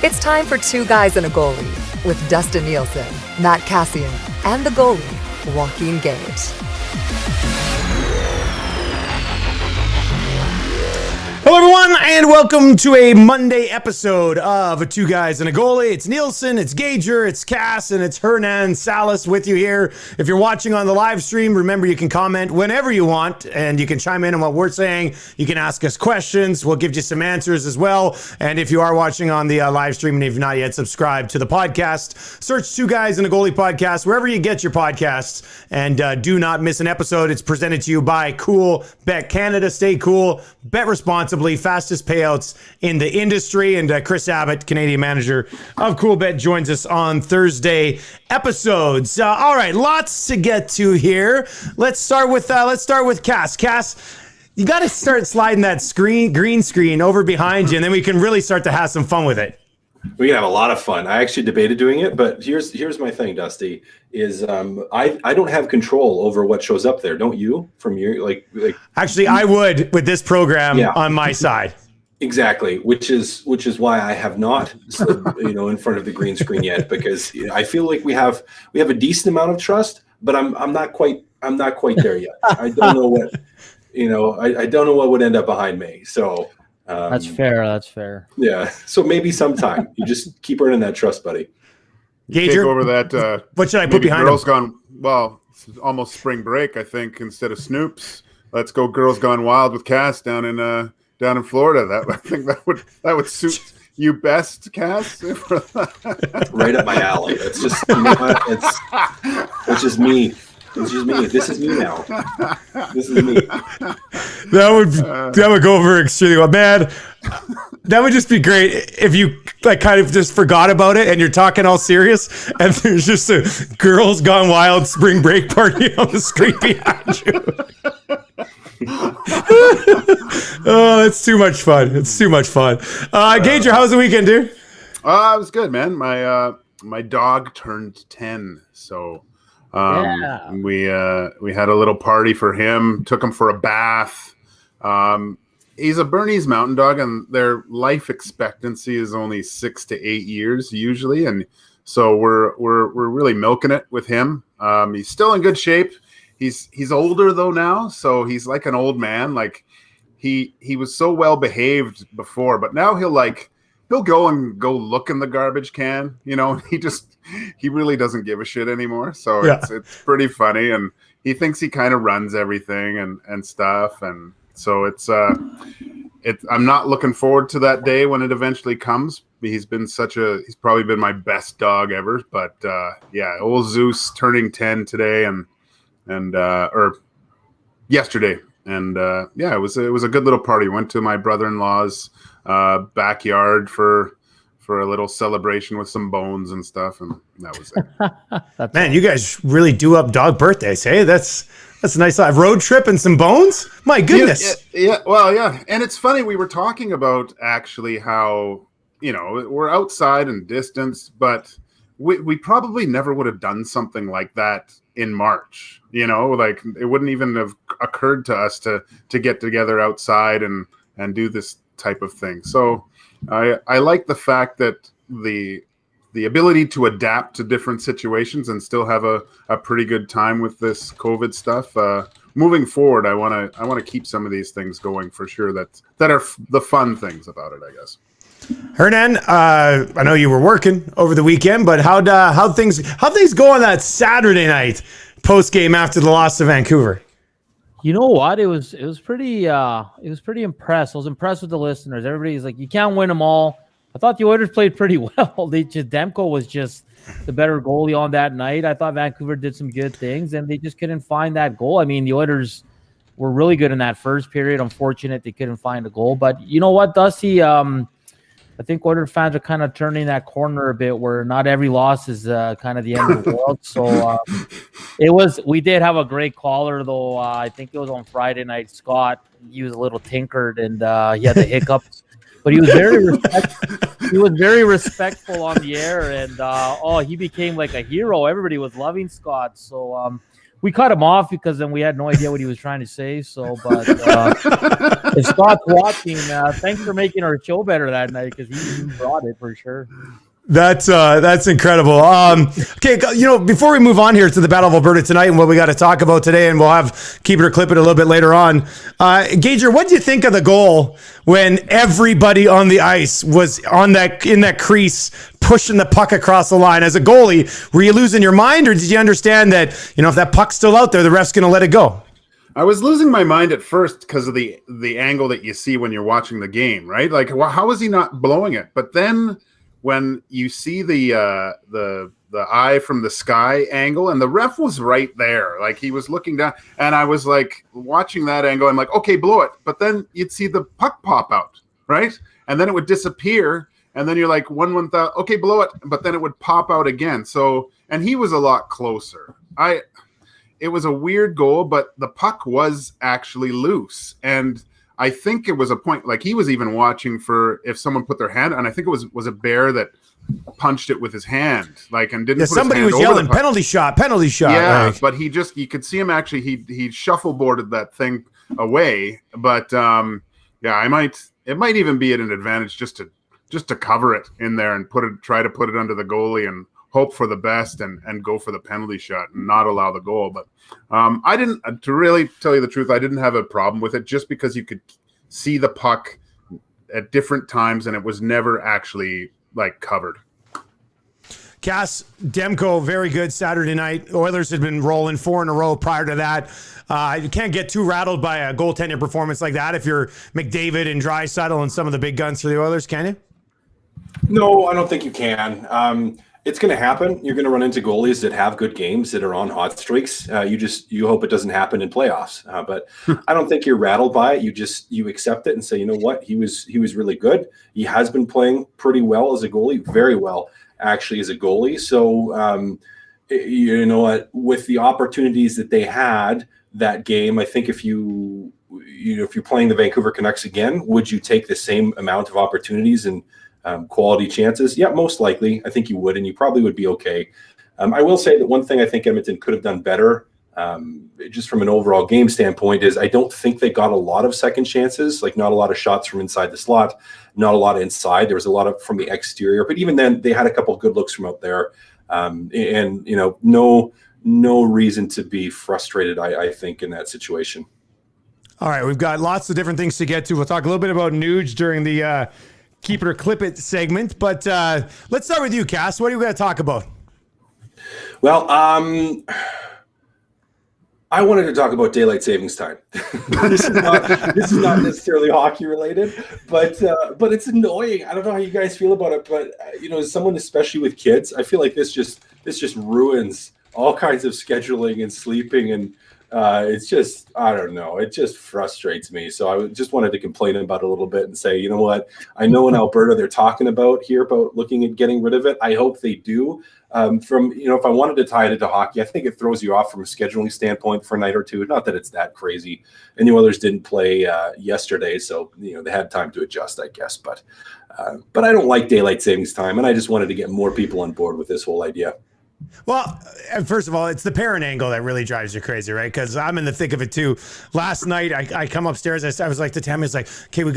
It's time for Two Guys and a Goalie with Dustin Nielsen, Matt Cassian, and the goalie, Joaquin Gage. Hello, everyone, and welcome to a Monday episode of Two Guys and a Goalie. It's Nielsen, it's Gager, it's Cass, and it's Hernan Salas with you here. If you're watching on the live stream, remember you can comment whenever you want, and you can chime in on what we're saying. You can ask us questions. We'll give you some answers as well. And if you are watching on the live stream and if you've not yet subscribed to the podcast, search Two Guys and a Goalie podcast wherever you get your podcasts, and do not miss an episode. It's presented to you by Cool Bet Canada. Stay cool, bet responsibly. Fastest payouts in the industry. And Chris Abbott, Canadian manager of Coolbet, joins us on Thursday episodes. All right, lots to get to here. Let's start with Cass. Cass, you got to start sliding that green screen over behind you, and then we can really start to have some fun with it. We can have a lot of fun. I actually debated doing it, but here's my thing, Dusty, is I don't have control over what shows up there. Don't you? From your like Actually, I would with this program on my side. Exactly, which is why I have not slid, in front of the green screen yet, because I feel like we have a decent amount of trust, but I'm not quite there yet. I don't know what I don't know what would end up behind me. So that's fair. Yeah. So maybe sometime you just keep earning that trust, buddy. Gager, take over that. What should I put behind Girls him? It's almost spring break, I think. Instead of Snoops, let's go Girls Gone Wild with Cass down in Florida. I think that would suit you best, Cass. Right up my alley. It's just it's just me. It's just me. This is me now. This is me. That would go over extremely well, man. That would just be great if you kind of just forgot about it and you're talking all serious, and there's just a Girls Gone Wild spring break party on the street behind you. Oh, it's too much fun. It's too much fun. Gager, how was the weekend, dude? It was good, man. My dog turned 10, so. We had a little party for him, took him for a bath. He's a Bernese mountain dog, and their life expectancy is only 6 to 8 years usually, and so we're really milking it with him. He's still in good shape. He's older though now, so he's like an old man. Like he was so well behaved before, but now he'll go look in the garbage can, he really doesn't give a shit anymore. So it's pretty funny, and he thinks he kind of runs everything and stuff. And so I'm not looking forward to that day when it eventually comes. He's probably been my best dog ever. But old Zeus turning 10 today or yesterday. And it was a good little party. Went to my brother-in-law's backyard for a little celebration with some bones and stuff, and that was it. Man, you guys really do up dog birthdays, hey? That's a nice road trip and some bones. My goodness. Yeah. Well, yeah, and it's funny, we were talking about actually how we're outside and distance, but we probably never would have done something like that in March. Like it wouldn't even have occurred to us to get together outside and do this type of thing. So I like the fact that the ability to adapt to different situations and still have a pretty good time with this COVID stuff. Moving forward, I want to keep some of these things going for sure. That are the fun things about it, I guess. Hernan, I know you were working over the weekend, but how things go on that Saturday night post game after the loss to Vancouver? You know what? It was pretty impressed. I was impressed with the listeners. Everybody's like, you can't win them all. I thought the Oilers played pretty well. Demko was just the better goalie on that night. I thought Vancouver did some good things, and they just couldn't find that goal. I mean, the Oilers were really good in that first period. Unfortunate they couldn't find a goal. But you know what, Dusty? I think Oilers fans are kind of turning that corner a bit, where not every loss is kind of the end of the world. So we did have a great caller, though. I think it was on Friday night. Scott, he was a little tinkered, and he had the hiccups, but he was very respectful on the air, and he became like a hero. Everybody was loving Scott. So we cut him off because then we had no idea what he was trying to say. So, but if Scott's watching, thanks for making our show better that night because he brought it for sure. That's incredible. Okay, before we move on here to the Battle of Alberta tonight and what we got to talk about today, and we'll have Keep It or Clip It a little bit later on. Gager, what do you think of the goal when everybody on the ice was in that crease pushing the puck across the line? As a goalie, were you losing your mind, or did you understand that if that puck's still out there, the ref's going to let it go? I was losing my mind at first because of the angle that you see when you're watching the game, right? Like, how is he not blowing it? But then when you see the eye from the sky angle, and the ref was right there, like he was looking down, and I was like watching that angle. I'm like, okay, blow it. But then you'd see the puck pop out, right? And then it would disappear, and then you're like, 1,000, okay, blow it. But then it would pop out again. So, and he was a lot closer. It was a weird goal, but the puck was actually loose, and I think it was a point, like he was even watching for if someone put their hand, and I think it was a bear that punched it with his hand, like, and didn't. Yeah, put somebody his hand was over yelling, "Penalty shot, penalty shot!" Yeah, like. But you could see him actually. He shuffleboarded that thing away. But it might even be at an advantage just to cover it in there and try to put it under the goalie and hope for the best and go for the penalty shot and not allow the goal. But I didn't, to really tell you the truth, I didn't have a problem with it just because you could see the puck at different times and it was never actually like covered. Cass, Demko, very good Saturday night. Oilers had been rolling 4 in a row prior to that. You can't get too rattled by a goaltender performance like that if you're McDavid and Draisaitl and some of the big guns for the Oilers, can you? No, I don't think you can. It's going to happen. You're going to run into goalies that have good games that are on hot streaks. You hope it doesn't happen in playoffs. But I don't think you're rattled by it. You accept it and say, you know what, he was really good. He has been playing pretty well as a goalie, very well actually as a goalie. So you know what, with the opportunities that they had that game, I think if you're playing the Vancouver Canucks again, would you take the same amount of opportunities and quality chances? Yeah, most likely. I think you would, and you probably would be okay. I will say that one thing I think Edmonton could have done better, just from an overall game standpoint, is I don't think they got a lot of second chances, like not a lot of shots from inside the slot, not a lot inside. There was a lot of from the exterior, but even then they had a couple of good looks from out there. And no reason to be frustrated, I think, in that situation. All right, we've got lots of different things to get to. We'll talk a little bit about Nuge during the Keep It or Clip It segment, but let's start with you, Cass. What are you going to talk about? Well, I wanted to talk about daylight savings time. This is not necessarily hockey related, but it's annoying. I don't know how you guys feel about it, but as someone especially with kids, I feel like this just ruins all kinds of scheduling and sleeping, and it's just, I don't know, it just frustrates me. So I just wanted to complain about it a little bit and say, you know what, I know in Alberta they're talking about looking at getting rid of it. I hope they do. If I wanted to tie it into hockey, I think it throws you off from a scheduling standpoint for a night or two. Not that it's that crazy. And the Oilers didn't play yesterday, so they had time to adjust, I guess. But I don't like daylight savings time, and I just wanted to get more people on board with this whole idea. Well, first of all, it's the parent angle that really drives you crazy, right? Because I'm in the thick of it too. Last night, I come upstairs. I was like to Tammy, it's like, okay, we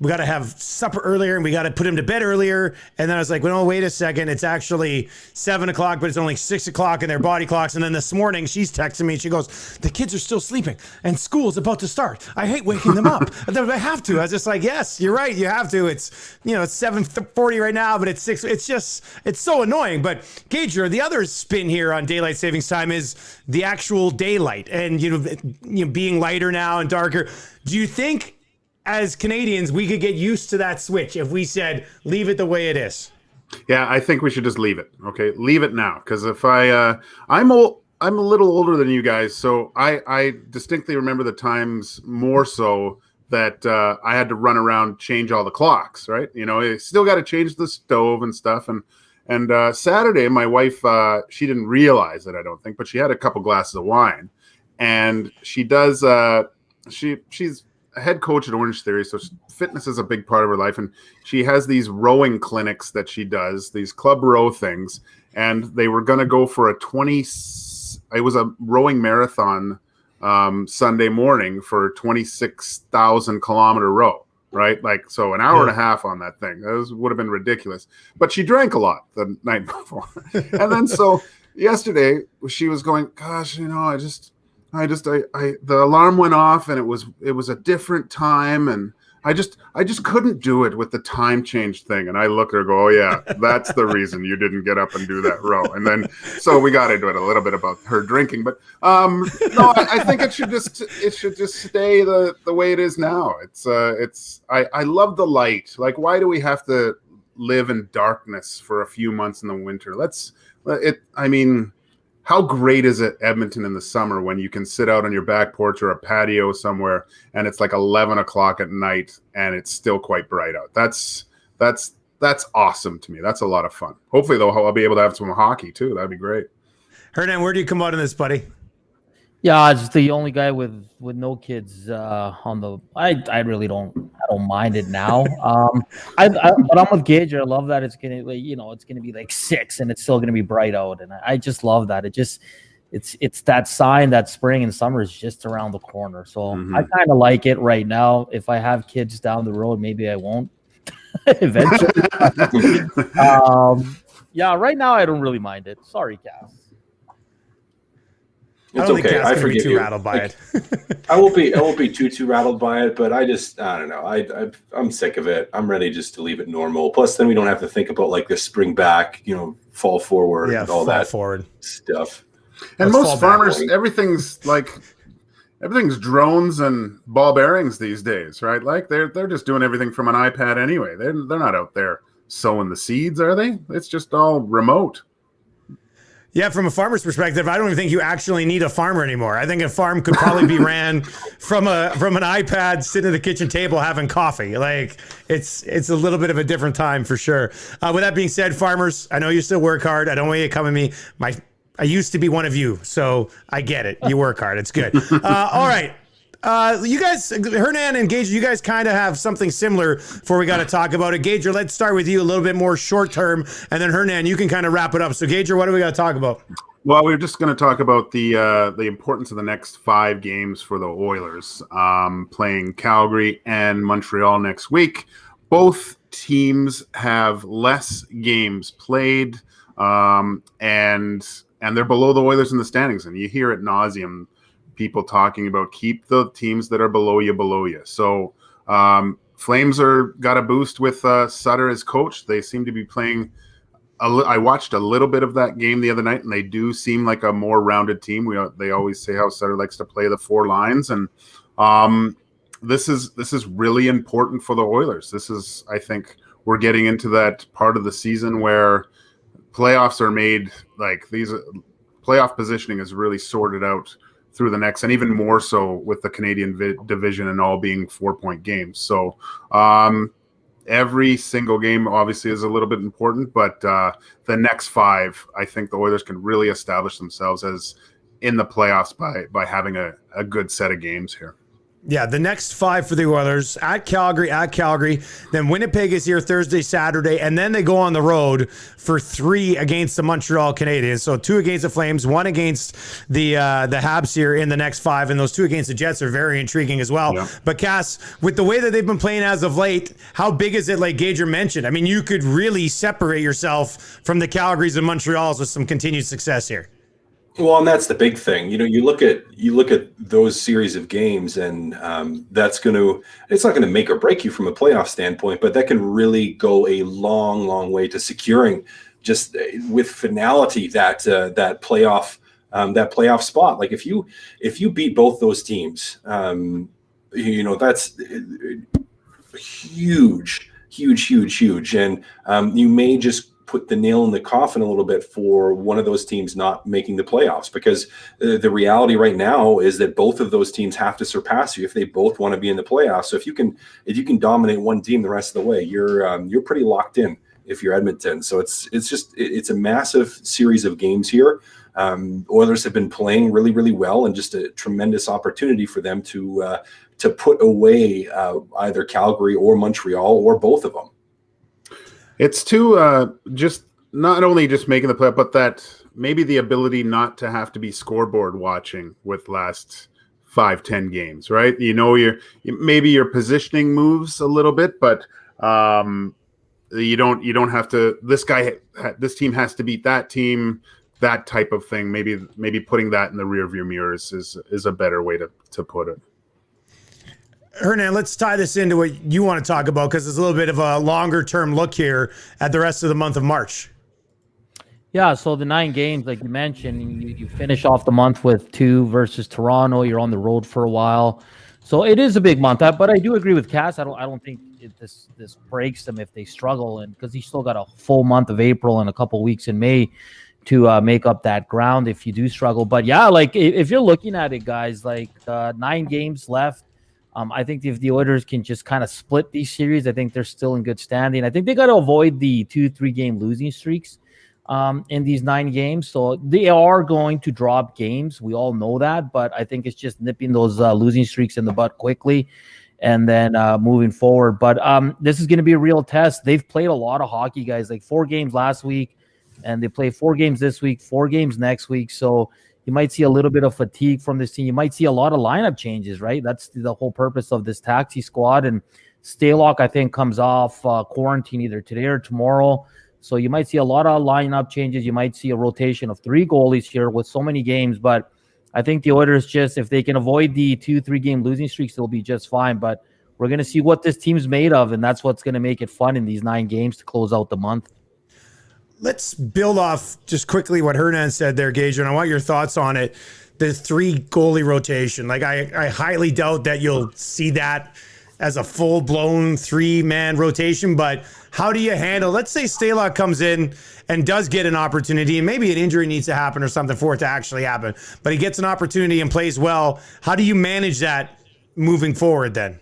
gotta have supper earlier and we gotta put him to bed earlier. And then I was like, well, no, wait a second. It's actually 7 o'clock, but it's only 6 o'clock in their body clocks. And then this morning she's texting me and she goes, the kids are still sleeping and school's about to start. I hate waking them up. I have to. I was just like, yes, you're right. You have to. It's 7:40 right now, but it's 6. It's so annoying. But Gager, the other spin here on daylight savings time is the actual daylight and, being lighter now and darker. Do you think, as Canadians, we could get used to that switch if we said, leave it the way it is? Yeah, I think we should just leave it. Okay, leave it now. Because if I'm a little older than you guys, so I distinctly remember the times more so that I had to run around, change all the clocks, right? You still got to change the stove and stuff. And Saturday, my wife, she didn't realize it, I don't think, but she had a couple glasses of wine. And she does, she's a head coach at Orange Theory, so fitness is a big part of her life, and she has these rowing clinics that she does, these club row things, and they were going to go for a 26 a rowing marathon Sunday morning for 26,000 kilometer row, right? Like, so an hour and a half on that thing. That would have been ridiculous. But she drank a lot the night before. And then so yesterday she was going, gosh, you know, the alarm went off and it was a different time, and I just couldn't do it with the time change thing. And I look at her, go, oh yeah, that's the reason you didn't get up and do that row. And then so we got into it a little bit about her drinking, but no, I think it should just stay the way it is now. I love the light. Like, why do we have to live in darkness for a few months in the winter? How great is it, Edmonton, in the summer when you can sit out on your back porch or a patio somewhere and it's like 11 o'clock at night and it's still quite bright out? That's awesome to me. That's a lot of fun. Hopefully, though, I'll be able to have some hockey too. That'd be great. Hernan, where do you come out in this, buddy? Yeah, just the only guy with no kids on the. I really don't mind it now. But I'm with Gage. I love that it's gonna, it's gonna be like 6 and it's still gonna be bright out, and I just love that. It's that sign that spring and summer is just around the corner. So I kind of like it right now. If I have kids down the road, maybe I won't eventually. Yeah, right now I don't really mind it. Sorry, Cass. It's okay. I forgive too you. Rattled by it. I won't be too rattled by it, but I don't know. I'm sick of it. I'm ready just to leave it normal. Plus, then we don't have to think about like the spring back, fall forward, and all that stuff. And most farmers, everything's drones and ball bearings these days, right? Like they're just doing everything from an iPad anyway. They're not out there sowing the seeds, are they? It's just all remote. Yeah, from a farmer's perspective, I don't even think you actually need a farmer anymore. I think a farm could probably be ran from an iPad, sitting at the kitchen table having coffee. Like it's a little bit of a different time for sure. With that being said, farmers, I know you still work hard. I don't want you to come at me. I used to be one of you, so I get it. You work hard. It's good. All right. You guys, Hernan and Gager, you guys kind of have something similar before we got to talk about it. Gager, let's start with you a little bit more short term, and then Hernan, you can kind of wrap it up. So Gager, what do we got to talk about? Well, we're just going to talk about the importance of the next 5 games for the Oilers, playing Calgary and Montreal next week. Both teams have less games played, and they're below the Oilers in the standings, and you hear it nauseum. People talking about keep the teams that are below you. So Flames got a boost with Sutter as coach. They seem to be playing. I watched a little bit of that game the other night, and they do seem like a more rounded team. They always say how Sutter likes to play the 4 lines, and this is really important for the Oilers. I think we're getting into that part of the season where playoffs are made. Like these playoff positioning is really sorted out through the next, and even more so with the Canadian division and all being 4-point games. So every single game obviously is a little bit important, but the next 5, I think the Oilers can really establish themselves as in the playoffs by having a good set of games here. Yeah, the next 5 for the Oilers at Calgary. Then Winnipeg is here Thursday, Saturday, and then they go on the road for 3 against the Montreal Canadiens. So 2 against the Flames, 1 against the Habs here in the next 5, and those 2 against the Jets are very intriguing as well. Yeah. But Cass, with the way that they've been playing as of late, how big is it, like Gager mentioned? I mean, you could really separate yourself from the Calgarys and Montreals with some continued success here. Well, and that's the big thing. You look at those series of games, and it's not going to make or break you from a playoff standpoint, but that can really go a long, long way to securing just with finality that playoff spot. Like if you beat both those teams, that's huge, and you may just put the nail in the coffin a little bit for one of those teams not making the playoffs, because the reality right now is that both of those teams have to surpass you if they both want to be in the playoffs. So if you can dominate one team the rest of the way, you're pretty locked in if you're Edmonton. So it's a massive series of games here. Oilers have been playing really, really well, and just a tremendous opportunity for them to put away either Calgary or Montreal or both of them. It's just not only just making the play, but that maybe the ability not to have to be scoreboard watching with last 5-10 games, right? Maybe your positioning moves a little bit, but you don't have to. This team has to beat that team. That type of thing. Maybe putting that in the rearview mirror is a better way to put it. Hernan, let's tie this into what you want to talk about, because it's a little bit of a longer term look here at the rest of the month of March. Yeah, so the 9 games, like you mentioned, you finish off the month with 2 versus Toronto. You're on the road for a while, so it is a big month. But I do agree with Cass. I don't think this breaks them if they struggle, and because he's still got a full month of April and a couple weeks in May to make up that ground if you do struggle. But yeah, like if you're looking at it, guys, like 9 games left. I think if the Oilers can just kind of split these series, I think they're still in good standing. I think they got to avoid the 2-3 game losing streaks in these 9 games. So they are going to drop games. We all know that, but I think it's just nipping those losing streaks in the butt quickly and then moving forward. But this is going to be a real test. They've played a lot of hockey, guys, like 4 games last week, and they play 4 games this week, 4 games next week. So you might see a little bit of fatigue from this team. You might see a lot of lineup changes, right? That's the whole purpose of this taxi squad. And Stalock, I think, comes off quarantine either today or tomorrow. So you might see a lot of lineup changes. You might see a rotation of 3 goalies here with so many games. But I think the Oilers, just if they can avoid the 2-3 game losing streaks, they'll be just fine. But we're going to see what this team's made of, and that's what's going to make it fun in these 9 games to close out the month. Let's build off just quickly what Hernan said there, Gage, and I want your thoughts on it. The 3 goalie rotation. Like I highly doubt that you'll see that as a full-blown 3-man rotation, but how do you handle, let's say Stalock comes in and does get an opportunity, and maybe an injury needs to happen or something for it to actually happen, but he gets an opportunity and plays well. How do you manage that moving forward then?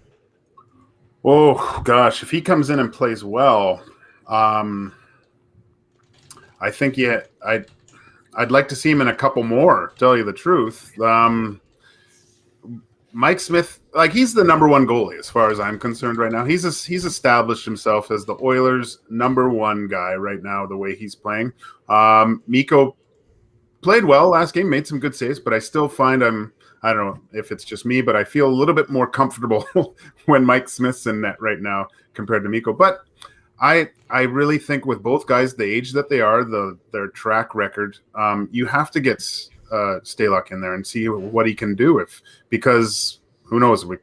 Oh, gosh, if he comes in and plays well, I think I'd like to see him in a couple more, to tell you the truth. Mike Smith, like, he's the number 1 goalie as far as I'm concerned right now. He's established himself as the Oilers' number 1 guy right now, the way he's playing. Mikko played well last game, made some good saves, but I still find I don't know if it's just me, but I feel a little bit more comfortable when Mike Smith's in net right now compared to Mikko. But I really think with both guys, the age that they are, their track record, you have to get Stalock in there and see what he can do. Because who knows, we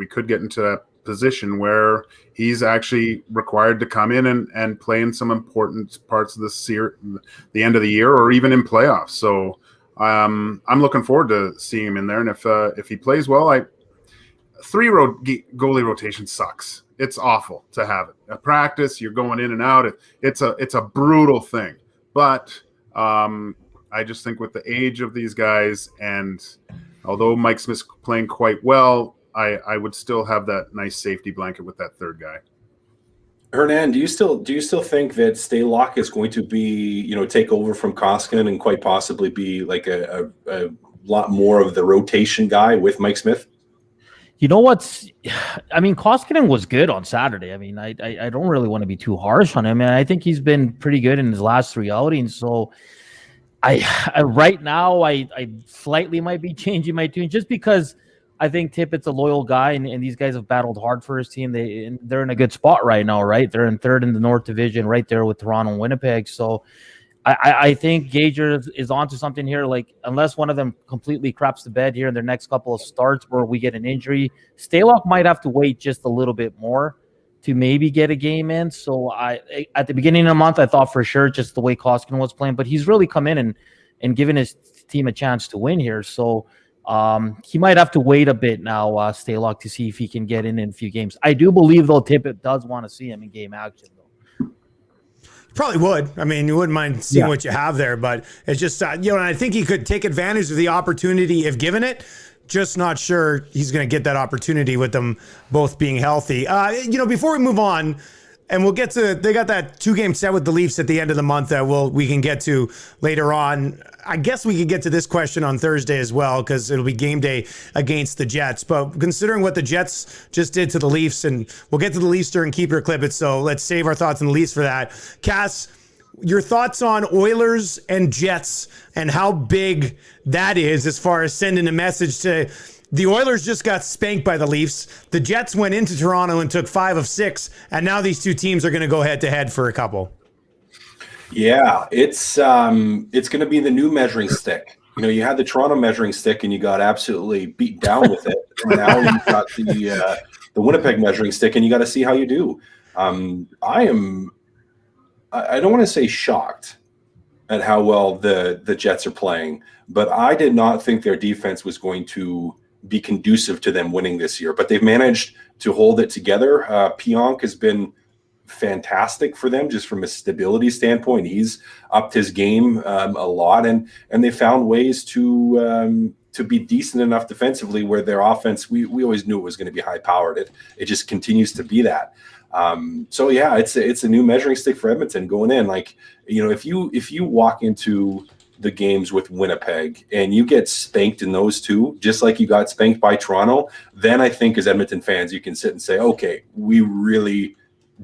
could get into that position where he's actually required to come in and play in some important parts of the end of the year, or even in playoffs. So I'm looking forward to seeing him in there. And if he plays well, 3 goalie rotation sucks. It's awful to have it. At practice, you're going in and out. It's a brutal thing. But I just think with the age of these guys, and although Mike Smith's playing quite well, I would still have that nice safety blanket with that 3rd guy. Hernan, do you still think that Stalock is going to be, take over from Koskinen and quite possibly be like a lot more of the rotation guy with Mike Smith? You know what's, I mean, Koskinen was good on Saturday. I mean, I don't really want to be too harsh on him, and I think he's been pretty good in his last 3 outings. So I right now I slightly might be changing my tune, just because I think Tippett's a loyal guy, and these guys have battled hard for his team. They're in a good spot right now, right? They're in 3rd in the North Division, right there with Toronto and Winnipeg. So I think Gager is onto something here. Like, unless one of them completely craps the bed here in their next couple of starts where we get an injury, Stalock might have to wait just a little bit more to maybe get a game in. So at the beginning of the month, I thought for sure just the way Koskinen was playing, but he's really come in and given his team a chance to win here. So he might have to wait a bit now, Stalock, to see if he can get in a few games. I do believe, though, Tippett does want to see him in game action, though. Probably would. I mean, you wouldn't mind seeing what you have there, but it's just, and I think he could take advantage of the opportunity if given it. Just not sure he's going to get that opportunity with them both being healthy. Before we move on, and we'll get to, they got that 2-game set with the Leafs at the end of the month that we can get to later on. I guess we could get to this question on Thursday as well, because it'll be game day against the Jets. But considering what the Jets just did to the Leafs, and we'll get to the Leafs during Keep It or Clip It, so let's save our thoughts on the Leafs for that. Cass, your thoughts on Oilers and Jets and how big that is as far as sending a message to the Oilers just got spanked by the Leafs. The Jets went into Toronto and took 5 of 6, and now these two teams are going to go head to head for a couple. Yeah, it's going to be the new measuring stick. You had the Toronto measuring stick and you got absolutely beat down with it. And now you've got the Winnipeg measuring stick, and you got to see how you do. I don't want to say shocked at how well the Jets are playing, but I did not think their defense was going to be conducive to them winning this year. But they've managed to hold it together. Pionk has been fantastic for them just from a stability standpoint. He's upped his game a lot, and they found ways to be decent enough defensively where their offense, we always knew it was going to be high powered. It just continues to be that. So yeah, it's a new measuring stick for Edmonton going in. Like, if you walk into the games with Winnipeg and you get spanked in those two, just like you got spanked by Toronto, then I think as Edmonton fans, you can sit and say, okay, we really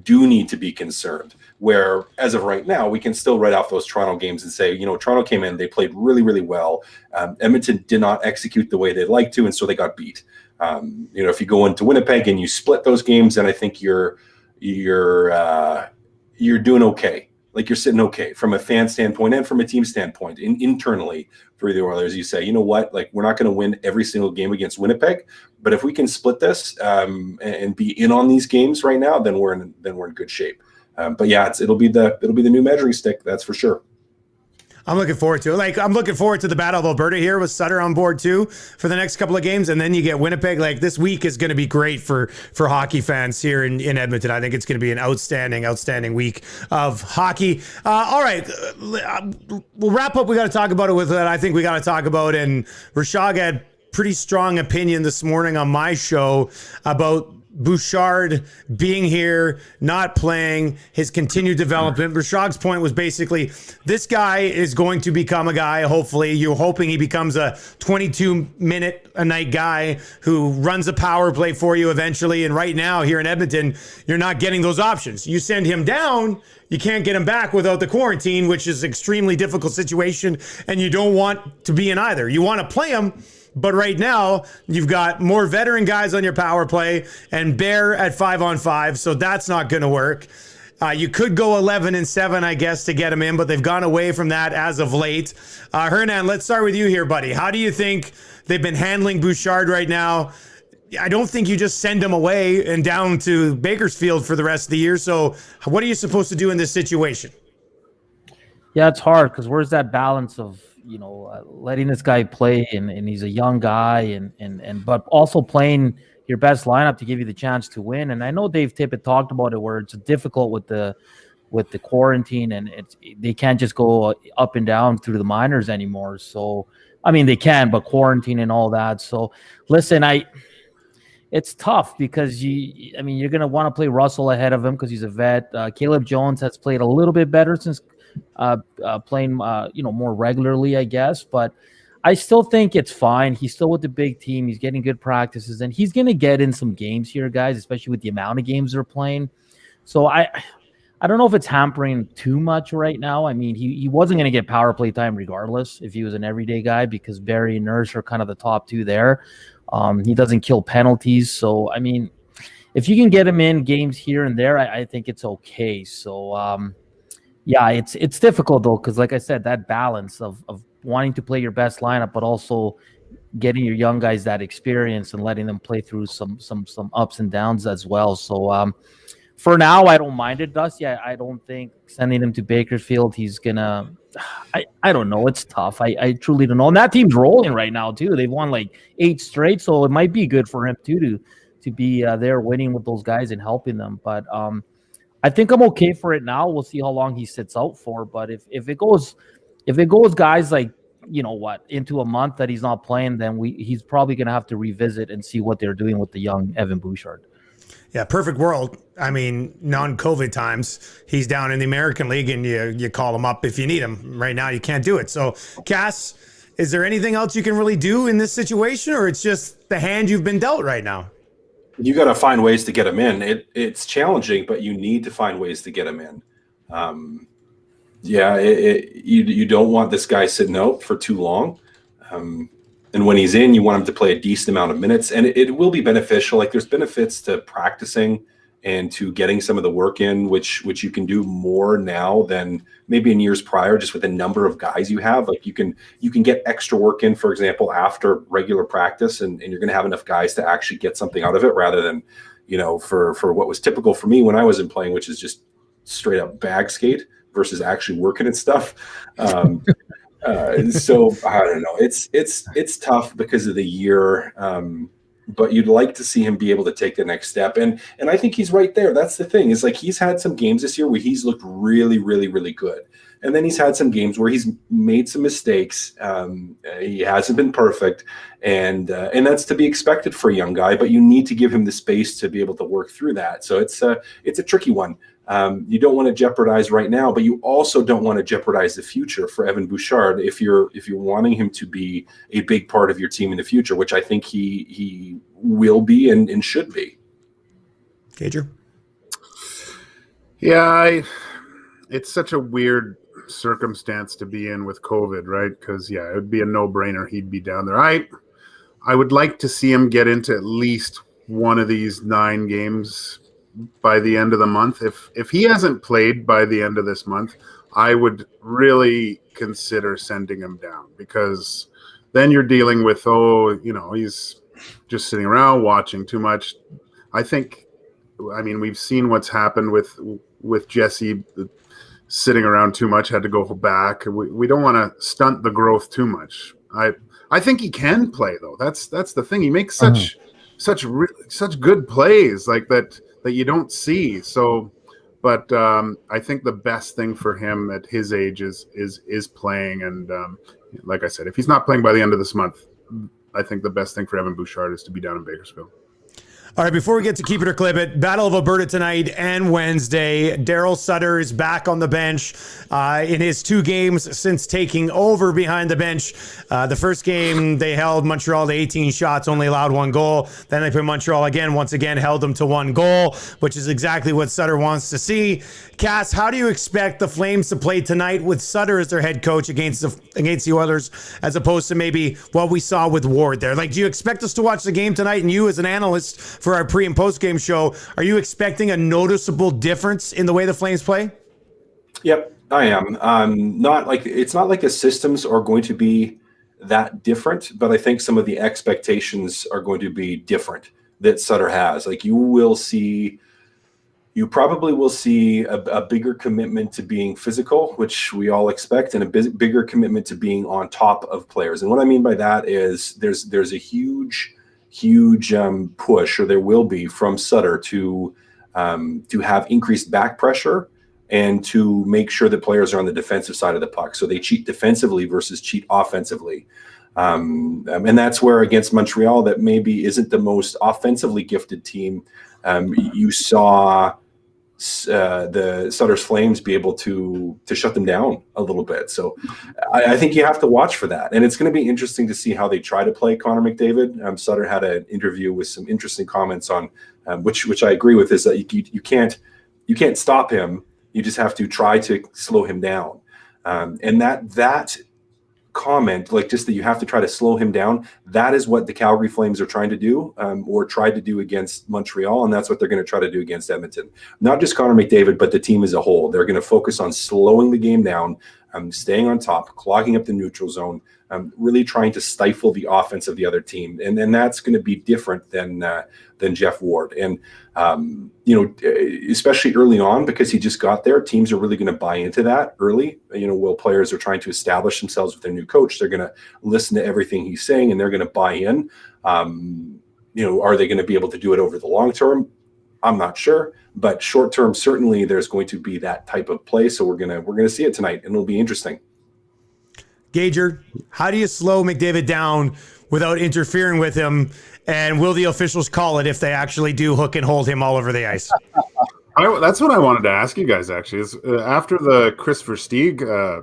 do need to be concerned. Where as of right now, we can still write off those Toronto games and say, Toronto came in, they played really, really well. Edmonton did not execute the way they'd like to, and so they got beat. If you go into Winnipeg and you split those games, then I think you're doing okay. Like, you're sitting okay from a fan standpoint and from a team standpoint. Internally for the Oilers, you say, you know what, like, we're not going to win every single game against Winnipeg, but if we can split this and be in on these games right now, then we're in good shape. But yeah, it'll be the new measuring stick, that's for sure. I'm looking forward to it. I'm looking forward to the Battle of Alberta here with Sutter on board too for the next couple of games. And then you get Winnipeg. Like, this week is going to be great for hockey fans here in Edmonton. I think it's going to be an outstanding week of hockey. All right. We'll wrap up. We got to talk about it with what I think we got to talk about. And Rashad had pretty strong opinion this morning on my show about Bouchard being here, not playing, his continued development. Rashad's point was basically, this guy is going to become a guy, hopefully. You're hoping he becomes a 22-minute-a-night guy who runs a power play for you eventually. And right now, here in Edmonton, you're not getting those options. You send him down, you can't get him back without the quarantine, which is an extremely difficult situation, and you don't want to be in either. You want to play him, but right now, you've got more veteran guys on your power play and Bear at 5-on-5, so that's not going to work. You could go 11-7, I guess, to get him in, but they've gone away from that as of late. Hernan, let's start with you here, buddy. How do you think they've been handling Bouchard right now? I don't think you just send him away and down to Bakersfield for the rest of the year, so what are you supposed to do in this situation? Yeah, it's hard because where's that balance of letting this guy play and he's a young guy and but also playing your best lineup to give you the chance to win. And I know Dave Tippett talked about it where it's difficult with the quarantine and they can't just go up and down through the minors anymore. So I mean they can, but quarantine and all that. So listen, it's tough because you're gonna want to play Russell ahead of him because he's a vet. Caleb Jones has played a little bit better since playing more regularly, I guess, but I still think it's fine. He's still with the big team. He's getting good practices, and he's going to get in some games here, guys, especially with the amount of games they're playing. So I don't know if it's hampering too much right now. I mean, he wasn't going to get power play time regardless if he was an everyday guy because Barry and Nurse are kind of the top two there. He doesn't kill penalties, so I mean, if you can get him in games here and there, I think it's okay. So. Yeah, it's difficult though, because like I said, that balance of wanting to play your best lineup, but also getting your young guys that experience and letting them play through some ups and downs as well. So for now, I don't mind it, Dusty. I don't think sending him to Bakersfield, he's gonna. I don't know. It's tough. I truly don't know. And that team's rolling right now too. They've won like 8 straight, so it might be good for him too to be there winning with those guys and helping them. But I think I'm okay for it now. We'll see how long he sits out for. But if it goes guys like, into a month that he's not playing, then he's probably going to have to revisit and see what they're doing with the young Evan Bouchard. Yeah, perfect world. I mean, non-COVID times, he's down in the American League and you call him up if you need him. Right now, you can't do it. So, Cass, is there anything else you can really do in this situation, or it's just the hand you've been dealt right now? You got to find ways to get them in. It's challenging, but you need to find ways to get them in. Yeah, you don't want this guy sitting out for too long. And when he's in, you want him to play a decent amount of minutes, and it will be beneficial. Like there's benefits to practicing and to getting some of the work in, which you can do more now than maybe in years prior, just with the number of guys you have. Like you can get extra work in, for example, after regular practice, and you're going to have enough guys to actually get something out of it, rather than, for what was typical for me when I wasn't playing, which is just straight up bag skate versus actually working and stuff. So I don't know. It's tough because of the year, but you'd like to see him be able to take the next step, and I think he's right there. That's the thing, is like he's had some games this year where he's looked really, really, really good, and then he's had some games where he's made some mistakes. He hasn't been perfect, and that's to be expected for a young guy. But you need to give him the space to be able to work through that. So it's a tricky one. You don't want to jeopardize right now, but you also don't want to jeopardize the future for Evan Bouchard if you're wanting him to be a big part of your team in the future, which I think he will be and should be. Gager? Yeah, it's such a weird circumstance to be in with COVID, right? Because it would be a no-brainer he'd be down there. I would like to see him get into at least one of these 9 games by the end of the month. If he hasn't played by the end of this month, I would really consider sending him down, because then you're dealing with, he's just sitting around watching too much. We've seen what's happened with Jesse sitting around too much, had to go back. We don't want to stunt the growth too much. I think he can play, though. That's the thing. He makes such good plays like that you don't see. So, but I think the best thing for him at his age is playing. And like I said, if he's not playing by the end of this month, I think the best thing for Evan Bouchard is to be down in Bakersfield. All right, before we get to Keep It or Clip It, Battle of Alberta tonight and Wednesday. Daryl Sutter is back on the bench in his 2 games since taking over behind the bench. The first game, they held Montreal to 18 shots, only allowed 1 goal. Then they put Montreal once again, held them to 1 goal, which is exactly what Sutter wants to see. Cass, how do you expect the Flames to play tonight with Sutter as their head coach against the Oilers, as opposed to maybe what we saw with Ward there? Like, do you expect us to watch the game tonight, and you as an analyst for our pre and post game show, are you expecting a noticeable difference in the way the Flames play? Yep, I am. It's not like the systems are going to be that different, but I think some of the expectations are going to be different that Sutter has. Like you probably will see a bigger commitment to being physical, which we all expect, and a bigger commitment to being on top of players. And what I mean by that is there's a huge push, or there will be, from Sutter to have increased back pressure and to make sure that players are on the defensive side of the puck. So they cheat defensively versus cheat offensively. And that's where, against Montreal, that maybe isn't the most offensively gifted team, you saw the Sutter's Flames be able to shut them down a little bit. So I think you have to watch for that. And it's going to be interesting to see how they try to play Connor McDavid. Sutter had an interview with some interesting comments on, which I agree with, is that you can't stop him. You just have to try to slow him down. And that comment, like just that you have to try to slow him down, that is what the Calgary Flames are trying to do, or tried to do against Montreal, and that's what they're going to try to do against Edmonton. Not just Connor McDavid, but the team as a whole. They're going to focus on slowing the game down, staying on top, clogging up the neutral zone, really trying to stifle the offense of the other team, and then that's going to be different than Jeff Ward. And especially early on, because he just got there, teams are really going to buy into that early. While players are trying to establish themselves with their new coach, they're going to listen to everything he's saying, and they're going to buy in. Are they going to be able to do it over the long term? I'm not sure, but short term, certainly there's going to be that type of play. So we're gonna see it tonight, and it'll be interesting. Gager, how do you slow McDavid down without interfering with him? And will the officials call it if they actually do hook and hold him all over the ice? That's what I wanted to ask you guys, actually. Is after the Chris Versteeg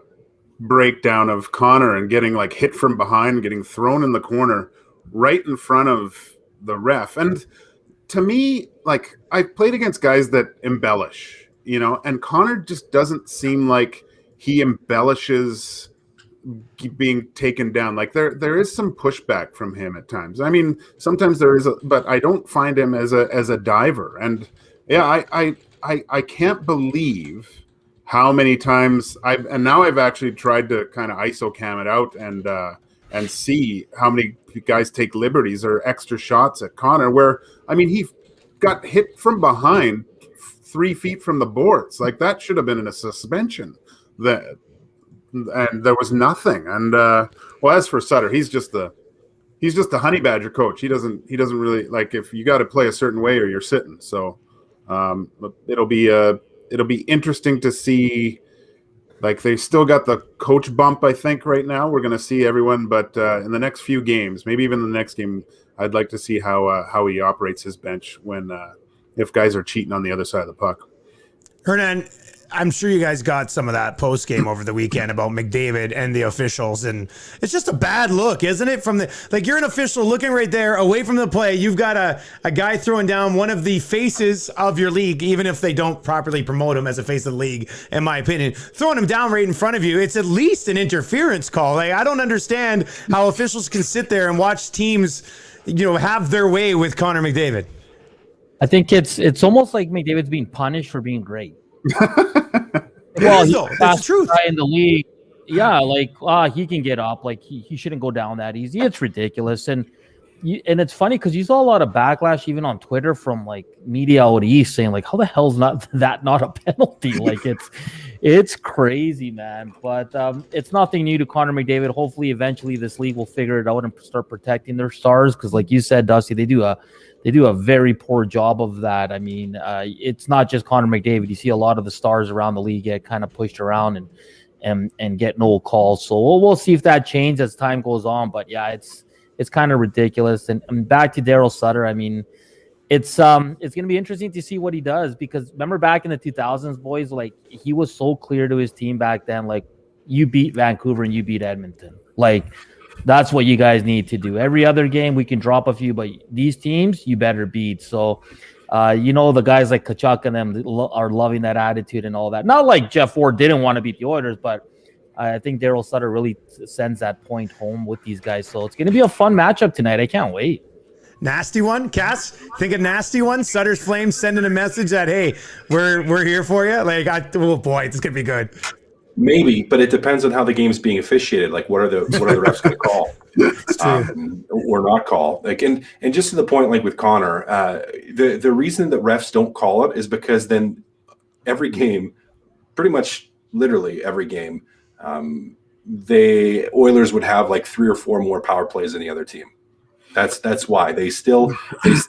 breakdown of Connor and getting hit from behind, getting thrown in the corner right in front of the ref. And to me, I've played against guys that embellish, and Connor just doesn't seem like he embellishes being taken down. Like there is some pushback from him at times. I mean, sometimes there is, but I don't find him as a diver. And yeah, I can't believe how many times I've actually tried to kind of ISO cam it out and see how many guys take liberties or extra shots at Connor, where, I mean, he got hit from behind 3 feet from the boards. Like, that should have been in a suspension. And there was nothing. And well, as for Sutter, he's just the honey badger coach. He doesn't really, like, if you got to play a certain way or you're sitting. So it'll be interesting to see. Like, they still got the coach bump, I think, right now. We're going to see everyone, but in the next few games, maybe even the next game, I'd like to see how he operates his bench when if guys are cheating on the other side of the puck. Hernan, I'm sure you guys got some of that post game over the weekend about McDavid and the officials, and it's just a bad look, isn't it? From the, like, you're an official looking right there away from the play. You've got a guy throwing down one of the faces of your league, even if they don't properly promote him as a face of the league, in my opinion, throwing him down right in front of you. It's at least an interference call. Like, I don't understand how officials can sit there and watch teams, have their way with Connor McDavid. I think it's almost like McDavid's being punished for being great. Well, that's the truth. Guy in the league, yeah, like he can get up. Like he shouldn't go down that easy. It's ridiculous, and it's funny because you saw a lot of backlash even on Twitter from like media out east saying like, how the hell's not a penalty? Like it's crazy, man. But it's nothing new to Connor McDavid. Hopefully, eventually this league will figure it out and start protecting their stars because, like you said, Dusty, they do a very poor job of that. I mean, it's not just Connor McDavid. You see a lot of the stars around the league get kind of pushed around and get no calls. So we'll see if that changes as time goes on. But yeah, it's kind of ridiculous. And back to Daryl Sutter. I mean, it's going to be interesting to see what he does because remember back in the 2000s, boys, like he was so clear to his team back then, like you beat Vancouver and you beat Edmonton. Like, that's what you guys need to do. Every other game, we can drop a few, but these teams, you better beat. So, the guys like Tkachuk and them are loving that attitude and all that. Not like Jeff Ward didn't want to beat the Oilers, but I think Daryl Sutter really sends that point home with these guys. So it's going to be a fun matchup tonight. I can't wait. Nasty one, Cass? Think a nasty one? Sutter's Flames sending a message that, hey, we're here for you? Like, oh boy, it's going to be good. Maybe, but it depends on how the game's being officiated. Like, what are the refs going to call or not call? Like, and just to the point, like with Connor, the reason that refs don't call it is because then every game, pretty much literally every game, the Oilers would have like 3 or 4 more power plays than the other team. That's why they still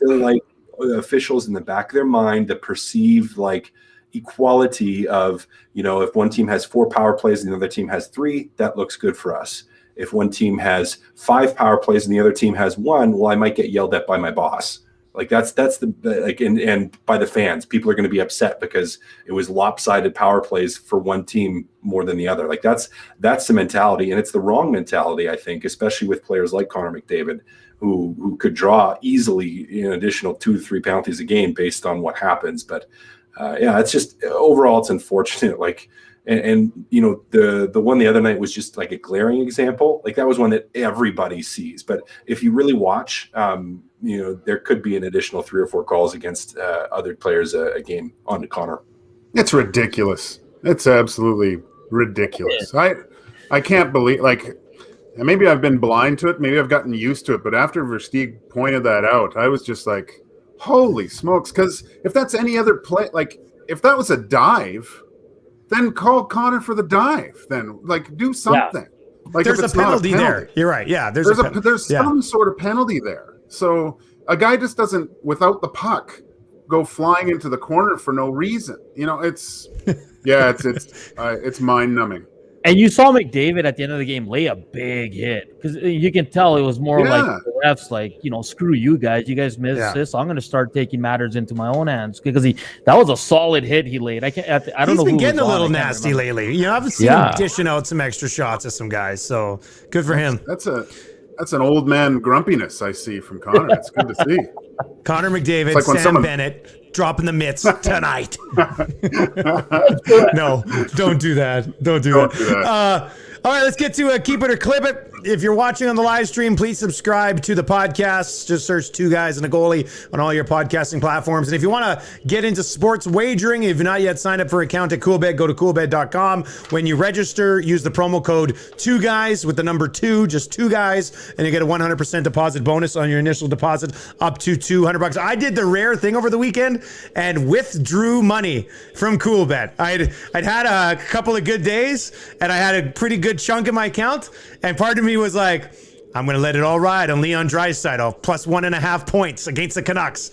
like officials in the back of their mind that perceive like equality of, if one team has 4 power plays and the other team has 3, that looks good for us. If one team has 5 power plays and the other team has 1, well, I might get yelled at by my boss. Like that's the like, and by the fans, people are going to be upset because it was lopsided power plays for one team more than the other. Like that's the mentality, and it's the wrong mentality, I think, especially with players like Connor McDavid, who could draw easily an additional 2 to 3 penalties a game based on what happens. But yeah, it's just overall, it's unfortunate. Like, and the one the other night was just like a glaring example. Like that was one that everybody sees. But if you really watch, there could be an additional 3 or 4 calls against other players a game on Connor. It's ridiculous. It's absolutely ridiculous. I can't believe, like, maybe I've been blind to it. Maybe I've gotten used to it. But after Versteeg pointed that out, I was just like, holy smokes. Because if that's any other play, like if that was a dive, then call Connor for the dive. Then like do something. Yeah. Like there's a penalty there. You're right. Yeah, there's some sort of penalty there. So a guy just doesn't, without the puck, go flying into the corner for no reason. It's it's mind numbing. And you saw McDavid at the end of the game lay a big hit because you can tell it was more like the refs, like, screw you guys. You guys missed this. So I'm going to start taking matters into my own hands because that was a solid hit he laid. I don't know. He's been getting a little nasty lately. I've seen him dishing out some extra shots at some guys. So good for him. That's an old man grumpiness I see from Connor. It's good to see. Connor McDavid, It's like when Sam Bennett dropping the mitts tonight. No, don't do that. Don't do that. All right, let's get to Keep It or Clip It. If you're watching on the live stream, please subscribe to the podcast. Just search Two Guys and a Goalie on all your podcasting platforms. And if you want to get into sports wagering, if you're not yet signed up for an account at Coolbet, go to coolbet.com. When you register, use the promo code 2GUYS with the number 2, just 2 guys, and you get a 100% deposit bonus on your initial deposit up to $200. I did the rare thing over the weekend and withdrew money from Coolbet. I'd had a couple of good days, and I had a pretty good chunk in my account, and part of me was like, I'm going to let it all ride on Leon Draisaitl plus 1.5 points against the Canucks.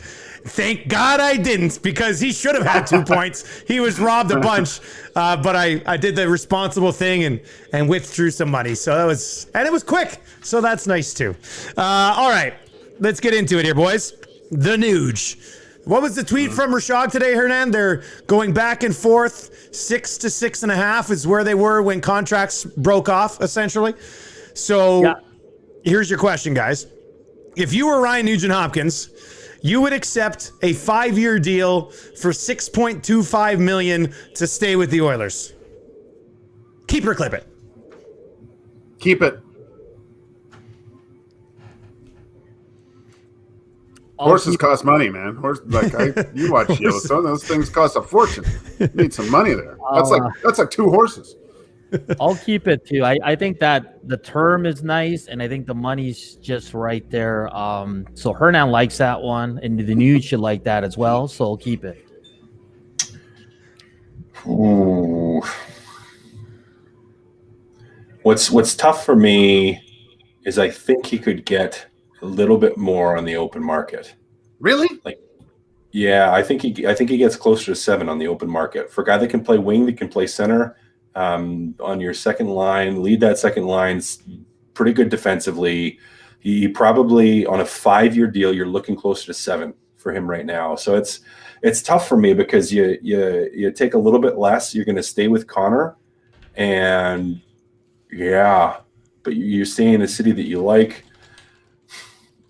Thank God I didn't, because he should have had 2 points. He was robbed a bunch, but I did the responsible thing and withdrew some money. So that was, and it was quick. So that's nice too. All right, let's get into it here, boys. The Nuge. What was the tweet from Rashad today, Hernan? They're going back and forth. 6 to 6.5 is where they were when contracts broke off, essentially. So Here's your question, guys. If you were Ryan Nugent-Hopkins, you would accept a 5-year deal for $6.25 million to stay with the Oilers. Keep or clip it? Keep it. Horses cost money, man. You watch Yellowstone; those things cost a fortune. You need some money there. That's like 2 horses. I'll keep it too. I think that the term is nice, and I think the money's just right there. So Hernan likes that one, and the Nuge should like that as well. So I'll keep it. Ooh. What's tough for me is I think he could get a little bit more on the open market. Really? I think he gets closer to 7 on the open market for a guy that can play wing, that can play center. On your second line, lead that second line, pretty good defensively. He probably on a 5-year deal, you're looking closer to 7 for him right now. So it's tough for me because you take a little bit less. You're going to stay with Connor, and but you're staying in a city that you like.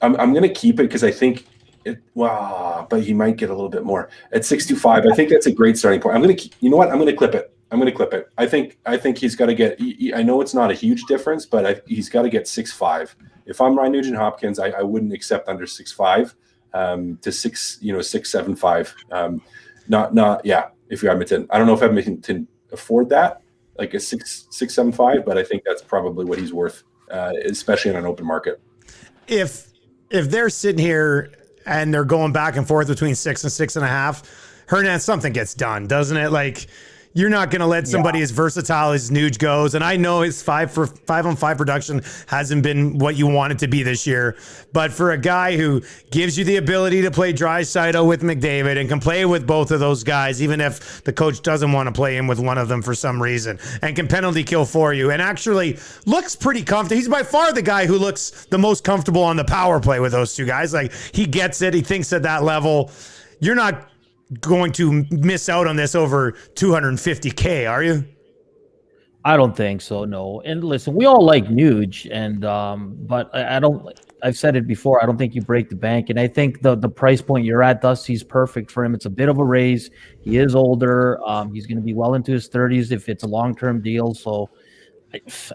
I'm going to keep it because I think but he might get a little bit more at 6.25. I think that's a great starting point. I'm going to clip it. I think he's got to get. I know it's not a huge difference, but he's got to get 6.5. If I'm Ryan Nugent-Hopkins, I wouldn't accept under 6.5 to 6.75. If you're Edmonton, I don't know if Edmonton can afford that, like a 6.75, but I think that's probably what he's worth, especially in an open market. If they're sitting here and they're going back and forth between 6 and 6.5, Hernan, something gets done, doesn't it? Like, you're not going to let somebody as versatile as Nuge goes. And I know his 5-on-5 production hasn't been what you want it to be this year. But for a guy who gives you the ability to play Draisaitl with McDavid and can play with both of those guys, even if the coach doesn't want to play him with one of them for some reason, and can penalty kill for you, and actually looks pretty comfortable. He's by far the guy who looks the most comfortable on the power play with those two guys. Like, he gets it. He thinks at that level. You're not going to miss out on this over $250K, are you? I don't think so, no. And listen, we all like Nuge, and but I don't. I've said it before. I don't think you break the bank, and I think the price point you're at, Dusty's perfect for him. It's a bit of a raise. He is older. He's going to be well into his 30s if it's a long-term deal. So,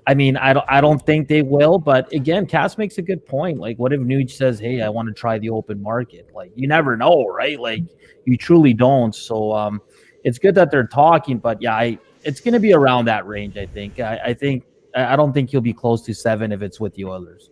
I mean, I don't think they will. But again, Cass makes a good point. Like, what if Nuge says, "Hey, I want to try the open market"? Like, you never know, right? Like, you truly don't. So it's good that they're talking, but it's going to be around that range. I think. I don't think he'll be close to 7 if it's with the Oilers.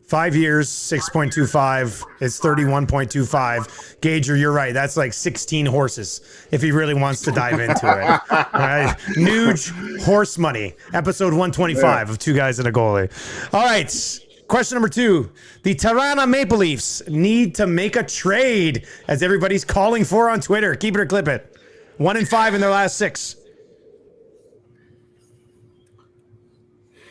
5 years, 6.25. It's 31.25. Gager, you're right. That's like 16 horses if he really wants to dive into it. All right. Nuge horse money. Episode 125 of Two Guys and a Goalie. All right. Question number 2. The Toronto Maple Leafs need to make a trade, as everybody's calling for on Twitter. Keep it or clip it. 1-5 in their last 6.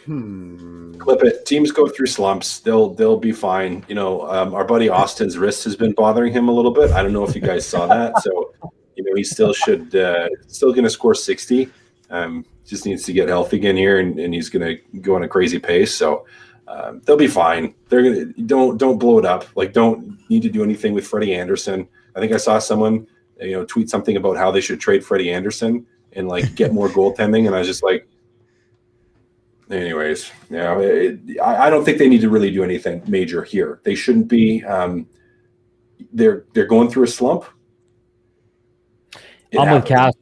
Clip it. Teams go through slumps. They'll be fine. Our buddy Austin's wrist has been bothering him a little bit. I don't know if you guys saw that. So, he still going to score 60. Just needs to get healthy again here, and he's going to go on a crazy pace. So, They'll be fine. They're gonna don't blow it up. Like, don't need to do anything with Freddie Anderson. I think I saw someone tweet something about how they should trade Freddie Anderson and like get more goaltending, and I was just like, anyways, I don't think they need to really do anything major here. They shouldn't be. They're going through a slump. I'm with Cass.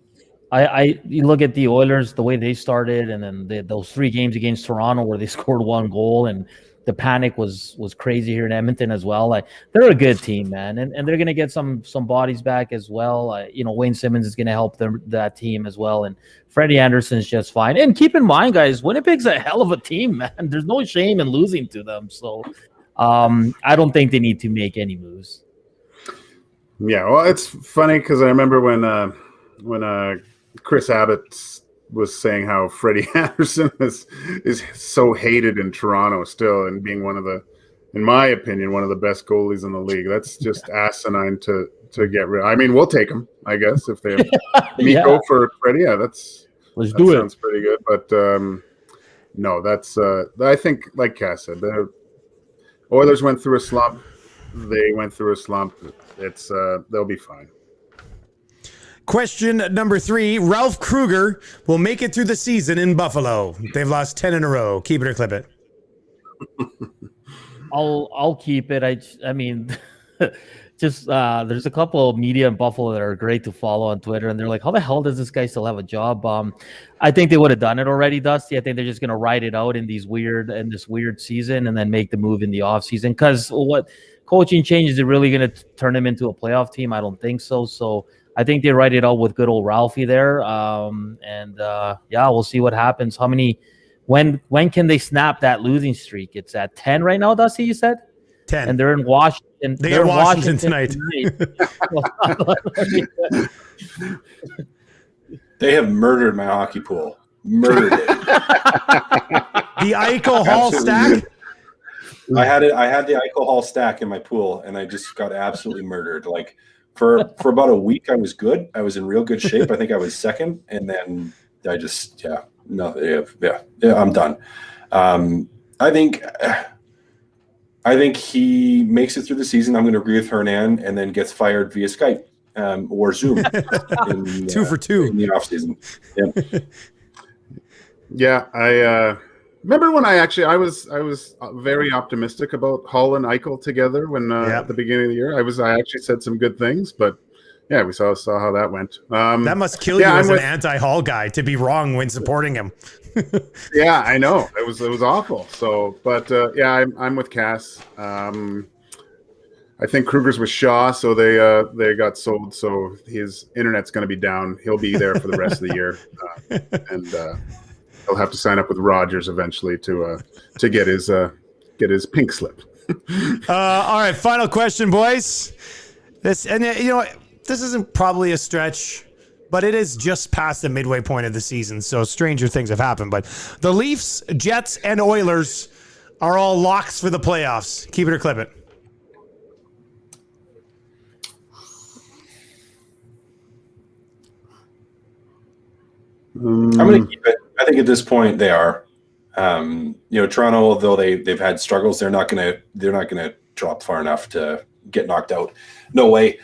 You look at the Oilers, the way they started, and then those 3 games against Toronto where they scored 1 goal, and the panic was crazy here in Edmonton as well. Like, they're a good team, man, and they're gonna get some bodies back as well. Wayne Simmons is gonna help that team as well, and Freddie Anderson's just fine. And keep in mind, guys, Winnipeg's a hell of a team, man. There's no shame in losing to them. So I don't think they need to make any moves. Yeah, well, it's funny because I remember when Chris Abbott was saying how Freddie Anderson is so hated in Toronto still, and being one of the, in my opinion, one of the best goalies in the league. That's just asinine to get rid of. I mean, we'll take him, I guess, if they go for Freddie. Yeah, let's do it. Sounds pretty good, but no, that's I think, like Cass said, the Oilers went through a slump. They went through a slump. It's they'll be fine. Question number 3. Ralph Kruger will make it through the season in Buffalo. They've lost 10 in a row. Keep it or clip it. I'll keep it. I mean, just there's a couple of media in Buffalo that are great to follow on Twitter, and they're like, how the hell does this guy still have a job? I think they would have done it already, Dusty. I think they're just going to ride it out in this weird season and then make the move in the off season. Because what coaching changes are really going to turn them into a playoff team? I don't think so. So I think they write it out with good old Ralphie there. We'll see what happens. When can they snap that losing streak? It's at 10 right now, Dusty, you said? 10. And they're in Washington. They're in Washington tonight. They have murdered my hockey pool. Murdered it. The Eichel Hall stack? I had the Eichel Hall stack in my pool, and I just got absolutely murdered. Like, for about a week, I was good. I was in real good shape. I think I was second, and then I just I'm done. I think he makes it through the season. I'm going to agree with Hernan, and then gets fired via Skype or Zoom. 2 for 2 in the off season. Yeah, I remember when I was very optimistic about Hull and Eichel together when at the beginning of the year. I actually said some good things, but yeah, we saw how that went. That must kill you as an anti-Hall guy to be wrong when supporting him. Yeah, I know it was awful. So, but I'm with Cass. I think Kruger's with Shaw, so they got sold. So his internet's going to be down. He'll be there for the rest of the year, and he'll have to sign up with Rogers eventually to get his pink slip. All right, final question, boys. This isn't probably a stretch, but it is just past the midway point of the season, so stranger things have happened. But the Leafs, Jets, and Oilers are all locks for the playoffs. Keep it or clip it. I'm going to keep it. I think at this point they are. Toronto, although they've had struggles, they're not going to drop far enough to get knocked out. No way.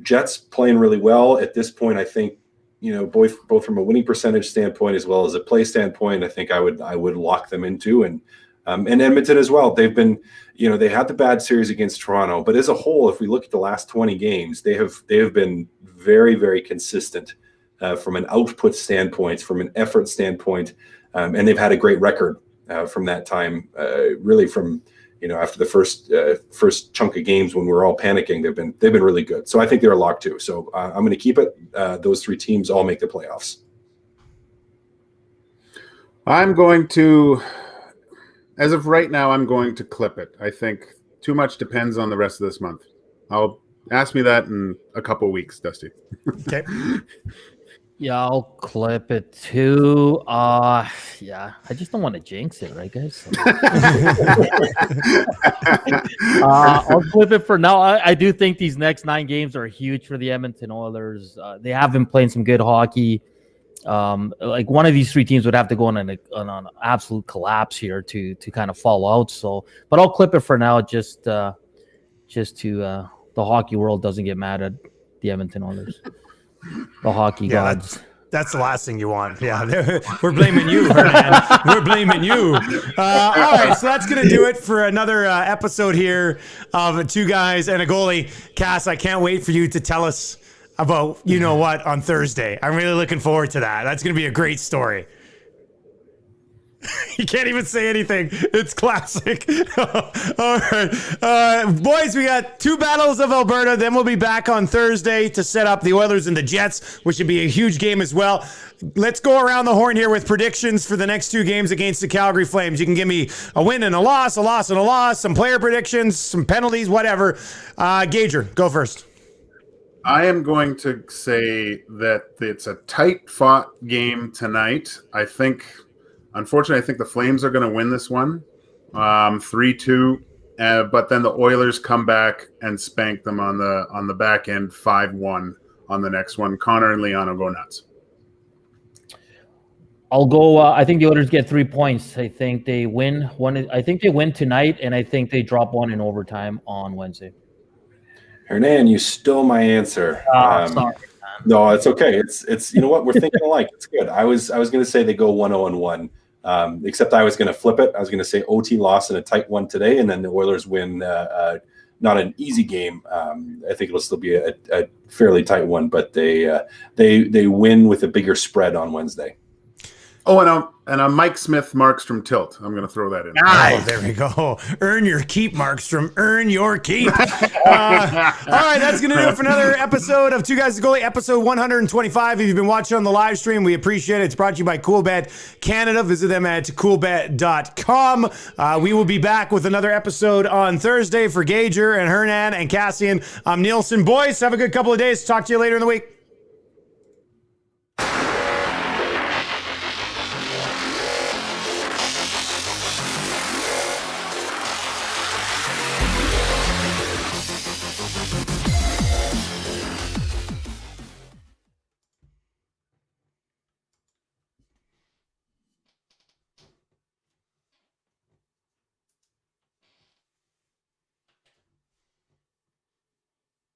Jets playing really well at this point. I think both from a winning percentage standpoint as well as a play standpoint. I think I would lock them into and Edmonton as well. They've been they had the bad series against Toronto, but as a whole, if we look at the last 20 games, they have been very, very consistent. From an output standpoint, from an effort standpoint, and they've had a great record from that time. Really, from after the first chunk of games when we were all panicking, they've been really good. So I think they're a lock too. So I'm going to keep it. Those 3 teams all make the playoffs. I'm going to, as of right now, I'm going to clip it. I think too much depends on the rest of this month. I'll ask me that in a couple of weeks, Dusty. Okay. Yeah, I'll clip it too. I just don't want to jinx it, right, guys? I'll clip it for now. I do think these next 9 games are huge for the Edmonton Oilers. They have been playing some good hockey. like one of these three teams would have to go on an absolute collapse here to kind of fall out. So, but I'll clip it for now, just to the hockey world doesn't get mad at the Edmonton Oilers, the hockey gods. That's the last thing you want. Yeah, we're blaming you, Hernan. We're blaming you. All right, so that's going to do it for another episode here of Two Guys and a Goalie. Cass, I can't wait for you to tell us about you-know-what on Thursday. I'm really looking forward to that. That's going to be a great story. You can't even say anything. It's classic. All right. Boys, we got 2 battles of Alberta. Then we'll be back on Thursday to set up the Oilers and the Jets, which should be a huge game as well. Let's go around the horn here with predictions for the next 2 games against the Calgary Flames. You can give me a win and a loss, a loss and a loss, some player predictions, some penalties, whatever. Gager, go first. I am going to say that it's a tight-fought game tonight. Unfortunately, I think the Flames are going to win this one, 3-2. But then the Oilers come back and spank them on the back end, 5-1 on the next one. Connor and Leon will go nuts. I'll go. I think the Oilers get 3 points. I think they win one. I think they win tonight, and I think they drop one in overtime on Wednesday. Hernan, you stole my answer. Sorry. No, it's okay. It's you know what, we're thinking alike. It's good. I was going to say they go 1-0-1. Except I was going to flip it. I was going to say OT loss in a tight one today, and then the Oilers win. Not an easy game. I think it'll still be a fairly tight one, but they win with a bigger spread on Wednesday. Oh, and a Mike Smith Markstrom tilt. I'm going to throw that in. Oh, there we go. Earn your keep, Markstrom. Earn your keep. All right, that's going to do it for another episode of Two Guys and a Goalie, episode 125. If you've been watching on the live stream, we appreciate it. It's brought to you by Coolbet Canada. Visit them at coolbet.com. We will be back with another episode on Thursday for Gager and Hernan and Cassian. I'm Nielsen. Boys, have a good couple of days. Talk to you later in the week.